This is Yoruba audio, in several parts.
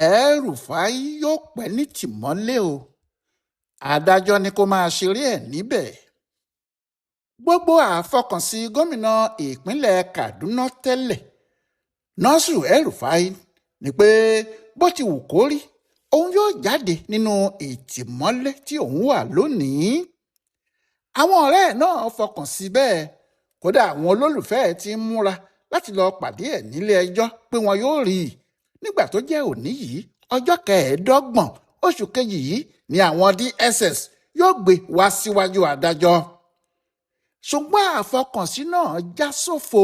El-Rufai yóò pẹ́ ní tìmọ́lé o, adájọ́ ní kó máa ṣeré ẹ̀ níbẹ̀. Gbogbo àfọkànsí gómìnà ìpínlẹ̀ Kaduna tẹ́lẹ̀ Nasiru El-Rufai ni pé bó ti wù kó rí òun yóò jáde nínú ìtìmọ́lé tí òun wà lónìí. Àwọn ọ̀rẹ́ ẹ̀ náà fọkàn sí bẹ́ẹ̀, kódà àwọn olólùfẹ́ ẹ̀ ti ń múra láti lọ pàdé ẹ̀ nílé ẹjọ́ pé wọn yóò rí i nígbà tó jẹ́ òní yìí ọjọ́ 25 oṣù kejì yìí ni àwọn DSS yóò gbé wá síwájú adájọ́. Ṣùgbọ́n àfọkànsí náà já sófo,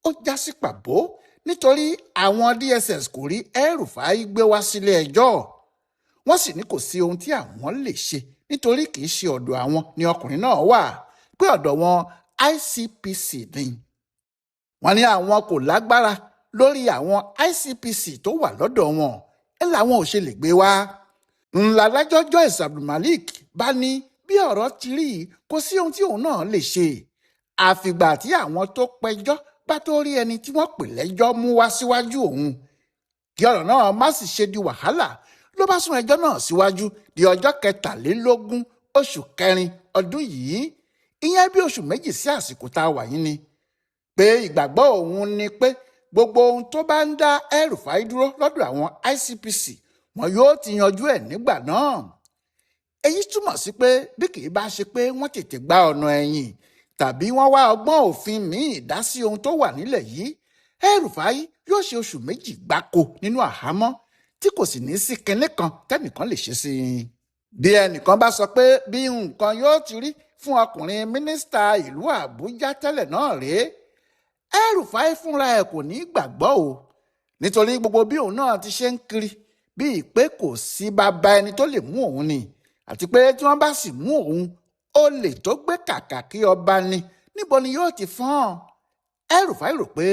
ó já sí pàbó nítorí àwọn DSS kò rí El-Rufai gbé wá sílé ẹjọ́. Wọ́n sì ní kò sí ohun tí àwọn lè ṣe nítorí kì í ṣe ọ̀dọ̀ àwọn ni ọkùnrin náà wà, pé ọ̀dọ̀ wọn ICPC ni. Wọ́n ní àwọn kò lágbára lórí àwọn ICPC tó wà lọ́dọ̀ wọn, ẹ̀ làwọn ò ṣe lè gbé wá. Ńládájọ́ Joyce Abdulmalik bá ní bí ọ̀rọ̀ ti rí kò sí ohun tí òun náà lè ṣe àfìgbà tí àwọn tó pẹjọ́ bá tó rí ẹni tí wọ́n pè lẹ́jọ́ mú wá síwájú òun. Kí ọ̀rọ̀ náà má sì ṣe di wàhálà ló bá sún ẹjọ́ náà síwájú di ọjọ́ 23 oṣù kẹrin ọdún yìí, ìyẹn bí oṣù méjì sí àsìkò tá a wà yìí ni. Pé ìgbàgbọ́ òun ni pé gbogbo ohun tó bá ń dá El-Rufai dúró lọ́dọ̀ àwọn ICPC wọn yóò ti yanjú ẹ̀ nígbà náà. Èyí túmọ̀ sí pé bí kì í bá ṣe pé wọ́n tètè gba ọ̀nà ẹ̀yìn tàbí wọ́n wá ọgbọ́n òfin míì dá sí ohun tó wà nílẹ̀ yìí, El-Rufai yóò ṣe oṣù méjì gbáko nínú àhámọ́ tí kò sì ní sí kinní kan tẹ́nìkan lè ṣe sí i. Bí ẹnìkan bá sọ pé bí nǹkan yóò ti rí fún ọkùnrin mínísítà ìlú Àbújá tẹ́lẹ̀ náà rèé, El-Rufai fúnra ẹ̀ kò ní gbàgbọ́ o, nítorí gbogbo bí òun náà ti ṣe ń kiri bíi pé kò sí bàbá ẹni tó lè mú òun ni, àti pé tí wọ́n bá sì mú òun olè tó gbé kàkà kí ọba ni níbo ni yóò ti fọ́n. El-Rufai rò pé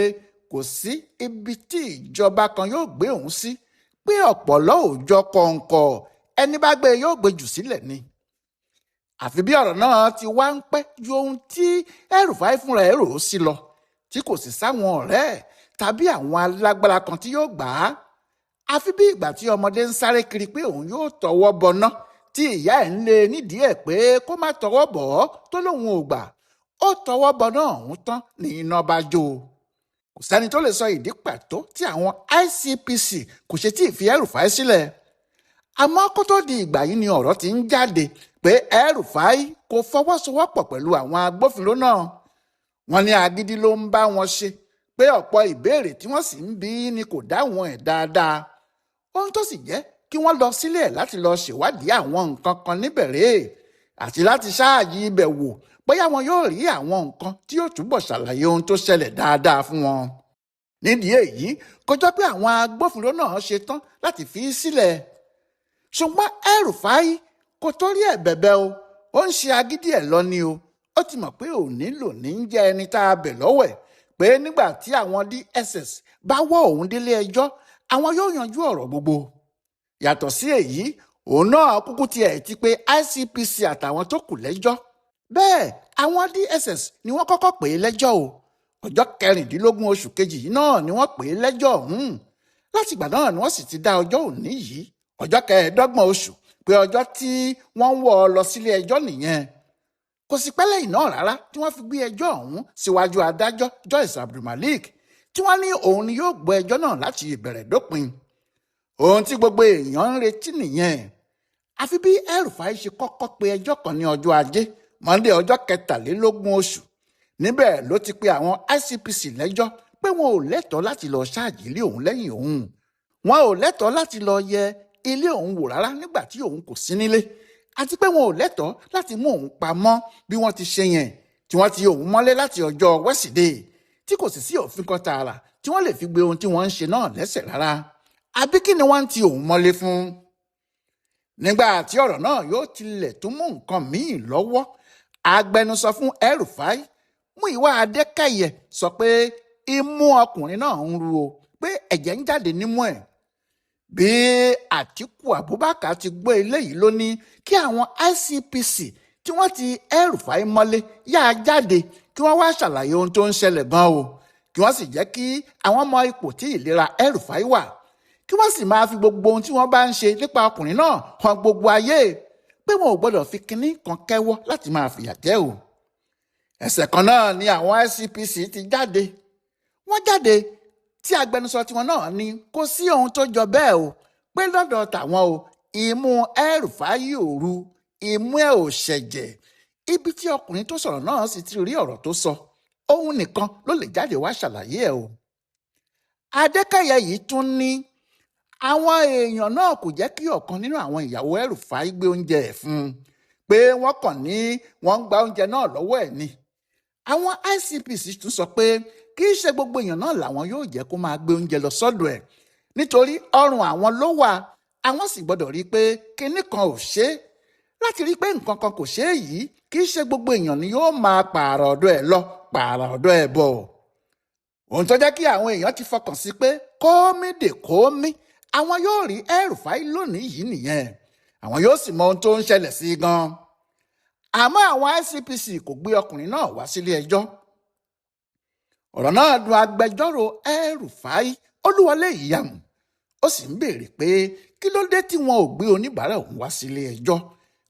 kò sí ibi tí ìjọba kan yóò gbé òun sí, pé ọ̀pọ̀lọ́ òòjọ́ kọ̀ọ̀kọ̀ ẹni bá gbé yóò gbé jù sílẹ̀ ni. Àfi bí ọ̀rọ̀ náà ti wá ń pẹ́ ju ohun tí El-Rufai fúnra ẹ̀ rò ó sí lọ, tí kò sì sáwọn ọ̀rẹ́ ẹ̀ tàbí àwọn alágbára kan tí yóò gbà á. Àfi bí ìgbà tí ọmọdé ń sáré kiri pé òun yóò tọwọ́ bọná tí ìyá ẹ̀ ń lé nídìí ẹ̀ pé kó má tọwọ́ bọ̀ ọ́ tó lóun ò gbà. Ó tọwọ́ bọná ọ̀hún tán ní iná bá jó. Kò sẹ́ni tó lè sọ ìdí pàtó tí àwọn ICPC kò ṣe tí ì fi El-Rufai sílẹ̀. Àmọ́ kó tó di ìgbà yìí ni ọ̀rọ̀ ti ń jáde pé El-Rufai kò fọwọ́sowọ́pọ̀ pẹ̀lú àwọn agbófinró náà. Wọ́n ní agídí ló ń bá wọn ṣe, pé ọ̀pọ̀ ìbéèrè tí wọ́n sì ń bi ni kò dáhùn ẹ̀ dáadáa. Ohun tó sì jẹ́ kí wọ́n lọ sílẹ̀ láti lọ ṣèwádìí àwọn nǹkan kan níbẹ̀ rèé, àti láti ṣáàyí ibẹ̀ wò bóyá wọn yóò rí àwọn nǹkan tí yóò túbọ̀ ṣàlàyé ohun tó ṣẹlẹ̀ dáadáa fún wọn. Nídìí èyí kò jọ pé àwọn agbófinró náà ṣe tán láti fi í sílẹ̀. Ṣùgbọ́n El-Rufai kò torí ẹ̀ bẹ̀bẹ̀ o, ó ń ṣe agídí ẹ̀ lọ ni o. Ó ti mọ̀ pé òní lòní ń jẹ́ ẹni tá a bẹ̀ lọ́wọ́ ẹ̀, pé nígbà tí àwọn DSS bá wọ́ òun délé ẹjọ́ àwọn yóò yanjú ọ̀rọ̀ gbogbo. Yàtọ̀ sí èyí, òun náà kúkú tiẹ̀ ti pé ICPC àtàwọn tó kù lẹ́jọ́. Bẹ́ẹ̀ àwọn DSS ni wọ́n kọ́kọ́ pè é lẹ́jọ́ o. Ọjọ́ 26 oṣù kejì yìí náà ni wọ́n pè é lẹ́jọ́ ọ̀hún. Láti ìgbà náà ni wọ́n sì ti dá ọjọ́ òní yìí ọjọ́ 25 oṣù pé ọjọ́ tí wọ́n ń wọ́ ọ lọ sílé ẹjọ́ nìyẹn. Kò sí pẹ́ lẹ́yìn náà rárá tí wọ́n fi gbé ẹjọ́ ọ̀hún síwájú adájọ́ Joyce Abdulmalik, tí wọ́n ní òun ni yóò gbọ́ ẹjọ́ náà láti ìbẹ̀rẹ̀ dópin. Ohun tí gbogbo èèyàn ń retí nìyẹn. Àfi bí El-Rufai ṣe kọ́kọ́ pe ẹjọ́ kan ní ọjọ́ Ajé Monday ọjọ́ 23 oṣù. Níbẹ̀ ló ti pe àwọn ICPC lẹ́jọ́ pé wọn ò lẹ́tọ̀ọ́ láti lọ ṣáàjì ilé òun lẹ́yìn òun. Wọn ò lẹ́tọ̀ọ́ láti lọ yẹ ilé òun wò rárá nígbà tí òun kò sí nílé, àti pé wọn ò lẹ́tọ̀ọ́ láti mú òun pamọ́ bí wọ́n ti ṣe yẹn, tí wọ́n ti òun mọ́lé láti ọjọ́ Wednesday, tí kò sì sí òfin kan tààrà tí wọ́n lè fi gbé ohun tí wọ́n ń ṣe náà lẹ́sẹ̀ rárá. Àbí kí ni wọ́n ti òun mọ́lé fún? Nígbà tí ọ̀rọ̀ náà yóò tilẹ̀ tún mú nǹkan míì lọ́wọ́, agbẹnusọ fún El-Rufai Múyìwá Adékẹyẹ sọ pé imú ọkùnrin náà ń ru o, pé ẹ̀jẹ̀ ń jáde nímú ẹ̀. Bí Àtíkù Abubakar ti gbọ́ eléyìí ló ní kí àwọn ICPC tí wọ́n ti El-Rufai mọ́lé yáa jáde kí wọ́n wá ṣàlàyé ohun tó ń ṣẹlẹ̀ gan o, kí wọ́n sì jẹ́ kí àwọn mọ ipò tí ìlera El-Rufai wà, kí wọ́n sì máa fi gbogbo ohun tí wọ́n bá ń ṣe nípa ọkùnrin náà hàn gbogbo ayé pé wọn ò gbọ́dọ̀ fi kinní kan kẹ́wọ́ láti máa fìyà jẹ o. ẹsẹ̀ kan náà ni àwọn ICPC ti jáde. wọ́n jáde tí agbẹnusọ tiwọn náà ní kò sí ohun tó jọ bẹ́ẹ̀ o, pé lọ́dọ̀ tàwọn o ìmú El-Rufai ò ru, ìmú ẹ̀ ò ṣẹ̀jẹ̀. ibi tí ọkùnrin tó sọ̀rọ̀ náà sì ti rí ọ̀rọ̀ tó sọ, òun nìkan ló lè jáde wá ṣàlàyé ẹ̀ o. Adékẹ́yẹ yìí tún ní àwọn èèyàn náà kò jẹ́ kí ọ̀kan nínú àwọn ìyàwó El-Rufai gbé oúnjẹ ẹ̀ fún un, pé wọ́n kàn ní wọ́n ń gba oúnjẹ náà lọ́wọ́ ẹ̀ ni. àwọn ICPC tún sọ pé kì í ṣe gbogbo èèyàn náà làwọn yóò jẹ́ kó máa gbé oúnjẹ lọ sọ́dọ̀ ẹ̀, nítorí ọrùn àwọn ló wà, àwọn sì gbọ́dọ̀ rí i pé kinní kan ò ṣe é. láti rí i pé nǹkan kan kò ṣe é yìí, kì í ṣe gbogbo èèyàn ni yóò máa pààrà ọ̀dọ̀ ẹ̀ lọ pààrà ọ̀dọ̀ ẹ̀ bọ̀. ohun tó jẹ́ kí àwọn èèyàn ti fọkàn sí pé kóómì dè kóómì àwọn yóò rí El-Rufai lónìí yìí nìyẹn, àwọn yóò sì mọ ohun tó ń ṣẹlẹ̀ sí gan. àmọ́ àwọn ICPC kò gbé ọkùnrin náà wá sílé ẹjọ́. ọ̀rọ̀ náà dùn agbẹjọ́rò El-Rufai Olúwọlé Ìyàmù, ó sì ń béèrè pé kí ló dé tí wọn ò gbé oníbàárà òun wá sílé ẹjọ́,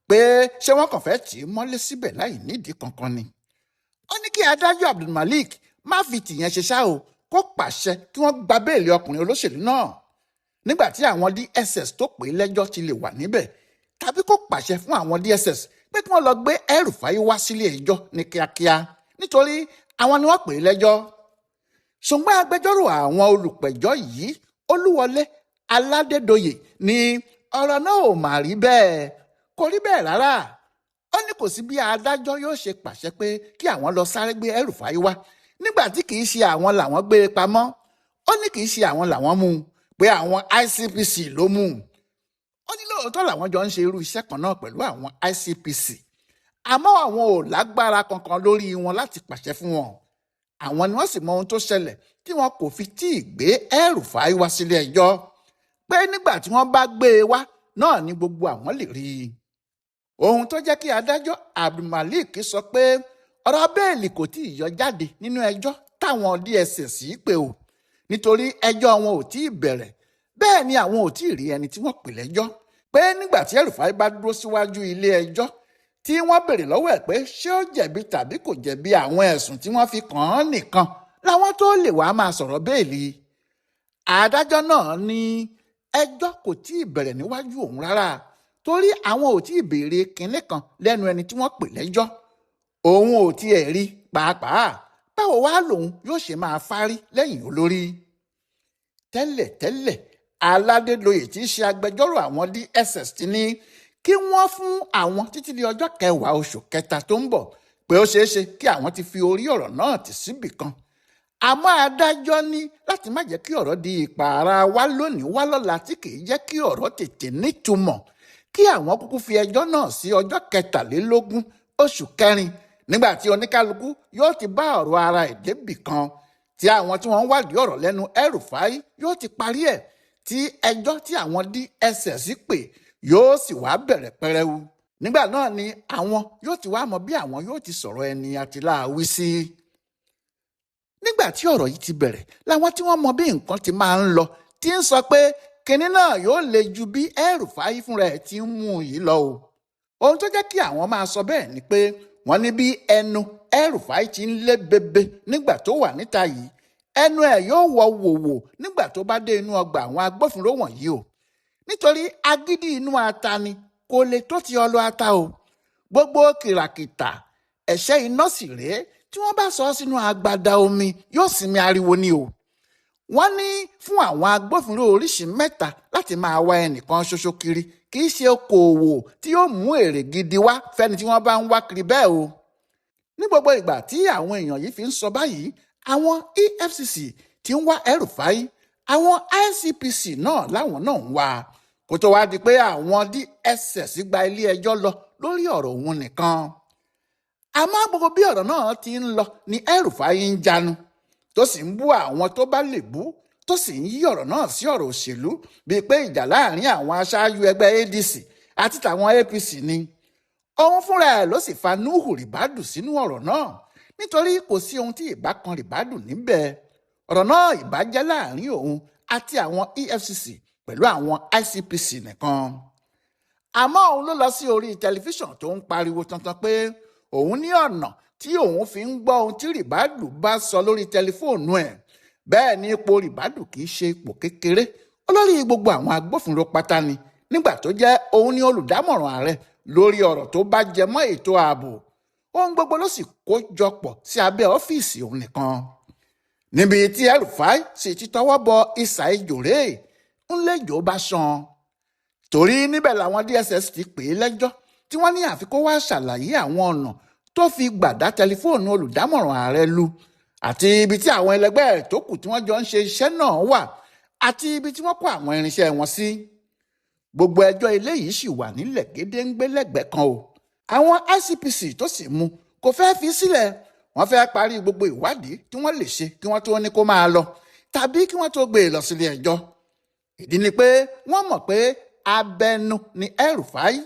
pé ṣé wọ́n kàn fẹ́ tì í mọ́lé síbẹ̀ láì nídìí kankan ni. ó ní kí adájọ́ Abdulmalik má fi tìyẹn ṣe ṣá o, kó pàṣẹ kí wọ́n gba béèlì ọkùnrin olóṣèlú náà nígbà tí àwọn DSS tó pè é lẹ́jọ́ ti lè wà níbẹ̀, tàbí kó pàṣẹ fún àwọn DSS pé kí wọ́n lọ gbé El-Rufai wá sílé ẹjọ́ ní kíákíá, nítorí àwọn ni wọ́n pè é lẹ́jọ́. ṣùgbọ́n agbẹjọ́rò àwọn olùpẹ̀jọ́ yìí Olúwọlé Aládédoyè ní ọ̀rọ̀ náà ò mà rí bẹ́ẹ̀, kò rí bẹ́ẹ̀ rárá. ó ní kò sí bí adájọ́ yóò ṣe pàṣẹ pé kí àwọn lọ sáré gbé El-Rufai wá nígbà tí kì í ṣe àwọn làwọn gbé e pamọ́. ó ní kì í ṣe àwọn làwọn mú un, pé àwọn ICPC ló mú un. ó ní lóòótọ́ làwọn jọ ń ṣe irú iṣẹ́ kan náà pẹ̀lú àwọn ICPC, àmọ́ àwọn ò lágbára kankan lórí wọn láti pàṣẹ fún wọn. àwọn ni wọ́n sì mọ ohun tó ṣẹlẹ̀ tí wọn kò fi tí ì gbé El-Rufai wá sílé ẹjọ́, pé nígbà tí wọ́n bá gbé e wá náà ni gbogbo àwọn lè rí i. ohun tó jẹ́ kí adájọ́ Abdulmalik sọ pé ọ̀rọ̀ bẹ́ẹ̀lì kò tí ì yọ jáde nínú ẹjọ́ táwọn DSS yìí pè o, nítorí ẹjọ́ wọn ò tí ì bẹ̀rẹ̀, bẹ́ẹ̀ ni àwọn ò tí ì rí ẹni tí wọ́n pè lẹ́jọ́, pé nígbà tí El-Rufai bá dúró síwájú ilé ẹjọ́ tí wọ́n béèrè lọ́wọ́ ẹ̀ pé ṣé ó jẹ̀bi tàbí kò jẹ̀bi àwọn ẹ̀sùn tí wọ́n fi kàn án nìkan làwọn tó lè wá máa sọ̀rọ̀ bẹ́ẹ̀lì. adájọ́ náà ní ẹjọ́ kò tí ì bẹ̀rẹ̀ níwájú òun rárá, torí àwọn ò tí ì béèrè kinní kan lẹ́nu ẹni tí wọ́n pè lẹ́jọ́. òun ò tiẹ̀ rí pàápàá, báwo wá lòun yóò ṣe máa fárí lẹ́yìn olórí. tẹ́lẹ̀tẹ́lẹ̀ Aládédoyè tí í ṣe agbẹjọ́rò àwọn DSS ti ní kí wọ́n fún àwọn títí di ọjọ́ 10 oṣù kẹta tó ń bọ̀, pé ó ṣeé ṣe kí àwọn ti fi orí ọ̀rọ̀ náà tì síbì kan. àmọ́ adájọ́ ní láti má jẹ́ kí ọ̀rọ̀ di ìpààrà wá lónìí wá lọ́la tí kì í jẹ́ kí ọ̀rọ̀ tètè nítumọ̀, kí àwọn kúkú fi ẹjọ́ náà sí ọjọ́ 23 oṣù kẹrin, nígbà tí oníkálukú yóò ti bá ọ̀rọ̀ ara ẹ̀ débì kan, tí àwọn tí wọ́n ń wádìí ọ̀rọ̀ lẹ́nu El-Rufai yóò ti parí ẹ̀, tí ẹjọ́ tí àwọn DSS pè yóò sì wá bẹ̀rẹ̀ pẹrẹwu. nígbà náà ni àwọn yóò ti wá mọ bí àwọn yóò ti sọ̀rọ̀ ẹni àtìláàwí sí. nígbà tí ọ̀rọ̀ yìí ti bẹ̀rẹ̀ làwọn tí wọ́n mọ bí nǹkan ti máa ń lọ ti ń sọ pé kinní náà yóò le ju bí El-Rufai fúnra ẹ̀ ti ń mú yìí lọ o. ohun tó jẹ́ kí àwọn máa sọ bẹ́ẹ̀ ni pé wọ́n ní bí ẹnu El-Rufai ti ń lé bebe nígbà tó wà níta yìí, ẹnu ẹ̀ yóò wọ wòwò nígbà tó bá dé inú ọgbà àwọn agbófinró wọ̀nyí o, nítorí agídí inú ata ni kò lè tó ti ọlọ ata o. gbogbo kìràkìtà ẹ̀ṣẹ́ iná sì rèé, tí wọ́n bá sọ sínú agbada omi yóò sinmi ariwo ni o. wọ́n ní fún àwọn agbófinró oríṣìí 3 láti máa wá ẹnìkan ṣoṣo kiri kì í ṣe okòòwò tí yóò mú èrè gidi wá fẹ́ni tí wọ́n bá ń wá kiri bẹ́ẹ̀ o. ní gbogbo ìgbà tí àwọn èèyàn yìí fi ń sọ báyìí, àwọn EFCC ti ń wá El-Rufai, àwọn ICPC náà láwọn náà ń wá, kó tó wá di pé àwọn DSS gba ilé ẹjọ́ lọ lórí ọ̀rọ̀ òun nìkan. àmọ́ gbogbo bí ọ̀rọ̀ náà ti ń lọ ni El-Rufai ń janu, tó sì ń bú àwọn tó bá lè bú, tó sì ń yí ọ̀rọ̀ náà sí ọ̀rọ̀ òṣèlú bíi pé ìjà láàrin àwọn aṣáájú ẹgbẹ́ ADC àti tàwọn APC ni. òun fúnra ẹ̀ ló sì fa Nuhu Ribadu sínú ọ̀rọ̀ náà, nítorí kò sí ohun tí ìbá kan Ribadu níbẹ̀. ọ̀rọ̀ náà ìbá jẹ́ láàrin òun àti àwọn EFCC pẹ̀lú àwọn ICPC nìkan. Àmọ́ òun ló lọ sí orí tẹlifíṣàn tó ń pariwo tantan pé òun ní ọ̀nà tí òun fi ń gbọ́ ohun tí Ribadu bá sọ lórí tẹlifóònù ẹ̀. Bẹ́ẹ̀ ni ipò Ribadu kì í ṣe ipò kékeré, olórí gbogbo àwọn agbófinró pátá ni, nígbà tó jẹ́ òun ní olùdámọ̀ràn ààrẹ lórí ọ̀rọ̀ tó bá jẹ mọ́ ètò ààbò. Ohun gbogbo ló sì kó jọpọ̀ sí abẹ́ ọ́fíìsì òun nìkan. Níbi tí El-Rufai sì ti tọwọ́ bọ ìsà ejò rèé ńlẹ́jọ́ bá ṣan. Torí níbẹ̀ làwọn DSS ti pè é lẹ́jọ́ tí wọ́n ní àfi kó wá ṣàlàyé àwọn ọ̀nà tó fi gbàdá tẹlifóònù olùdámọ̀ràn ààrẹ lu, àti ibi tí àwọn ẹlẹgbẹ́ ẹ̀ tó kù tí wọ́n jọ ń ṣe iṣẹ́ náà wà, àti ibi tí wọ́n kó àwọn irinṣẹ́ wọn sí. Gbogbo ẹjọ́ eléyìí sì wà nílẹ̀ gédéǹgbé lẹ́gbẹ̀ẹ́ kan o. Àwọn ICPC tó sì mú kò fẹ́ fi sílẹ̀. Wọ́n fẹ́ parí gbogbo ìwádìí tí wọ́n lè ṣe kí wọ́n tó ní kó máa lọ, tàbí kí wọ́n tó gbé e lọ sílé ẹjọ́. Ìdí ni pé wọ́n mọ̀ pé abẹnu ni El-Rufai.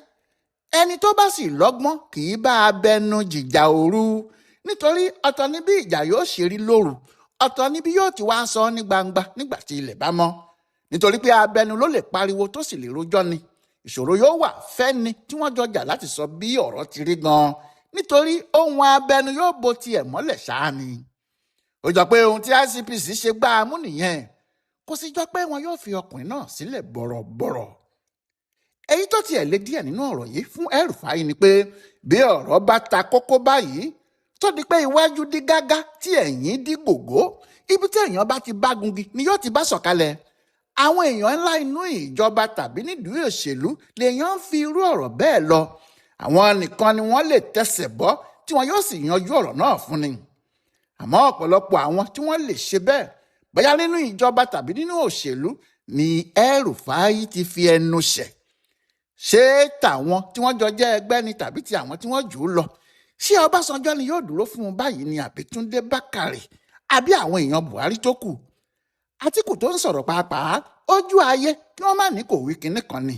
Ẹni tó bá sì lọ́gbọ́n kì í bá abẹnu jìjà òru, nítorí ọ̀tọ̀ ni bí ìjà yóò ṣe rí lóru, ọ̀tọ̀ ni bí yóò ti wá sọ ní gbangba nígbà tí ilẹ̀ bá mọ́. Nítorí pé abẹnu ló lè pariwo tó sì lè rojọ́ ni. Ìṣòro yóò wà fẹ́ni tí wọ́n jọjà láti sọ bí ọ̀rọ̀ ti rí gan-an, nítorí ohun abẹnu yóò bo tiẹ̀ mọ́lẹ̀ ṣáá ni. Ó jọ pé ohun tí ICPC ṣe gbá a mú nìyẹn. Kò sì jọ pé wọn yóò fi ọkùnrin náà sílẹ̀ bọ̀rọ̀bọ̀rọ̀. Èyí tó tiẹ̀ lé díẹ̀ nínú ọ̀rọ̀ yìí fún El-Rufai ni pé bí ọ̀rọ̀ bá ta kókó báyìí tó di pé iwájú dí gágá tí ẹ̀yìn dí gògó, ibi tí èèyàn bá ti bá gungi ni yóò ti bá sọ̀kalẹ̀. Àwọn èèyàn ńlá inú ìjọba tàbí nídìí òṣèlú lèèyàn ń fi irú ọ̀rọ̀ bẹ́ẹ̀ lọ. Àwọn nìkan ni wọ́n lè tẹsẹ̀ bọ́ tí wọn yóò sì yanjú ọ̀rọ̀ náà fún ni. Àmọ́ ọ̀pọ̀lọpọ̀ àwọn tí wọ́n lè ṣe bẹ́ẹ̀, bóyá nínú ìjọba tàbí nínú òṣèlú, ni El-Rufai ti fi ẹnu ṣẹ̀. Ṣé tàwọn tí wọ́n jọ jẹ́ ẹgbẹ́ ni tàbí ti àwọn tí wọ́n jù ú lọ? Ṣé Ọbásanjọ́ ni yóò dúró fún un báyìí ni àbí Túndé Bákàrè, àbí àwọn èèyàn Buhari tó kù? Àtíkù tó ń sọ̀rọ̀ pàápàá ojú ayé kí wọ́n má ní kò wí kinní kan ni.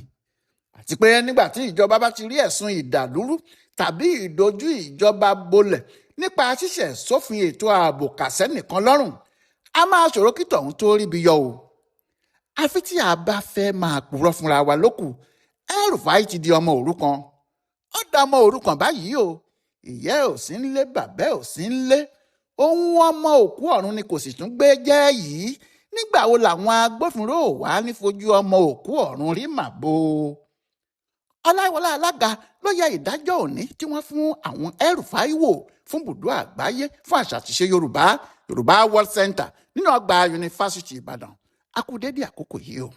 Àti pé nígbà tí ìjọba bá ti rí ẹ̀sùn ìdàlúrú tàbí ìdojú ìjọba bolẹ̀ nípa ṣíṣẹ̀ sófin ètò ààbò kàsẹ́nìkan lọ́rùn, a máa ṣòro kí tọ̀hún tó ríbi yọ o. Àfi tí a bá fẹ́ máa purọ́ fúnra wa lókù. El-Rufai ti di ọmọ òrukàn. Ó da ọmọ òrukàn báyìí o. Ìyá ò sí ńlé, bàbá ò sí ńlé. Ohun ọmọ òkú ọ̀run ni kò sì tún gbé jẹ́ yìí. Nígbà wo làwọn agbófinró ò wá ní fojú ọmọ òkú ọ̀run rí màbo? Ọláìwọlá Alága ló yẹ ìdájọ́ òní tí wọ́n fún àwọn El-Rufai wò fún Ibùdó Àgbáyé fún Àṣà àti Ìṣe Yorùbá World Center nínú ọgbà Yunifásítì Ìbàdàn. A kú dédé àkókò yìí o.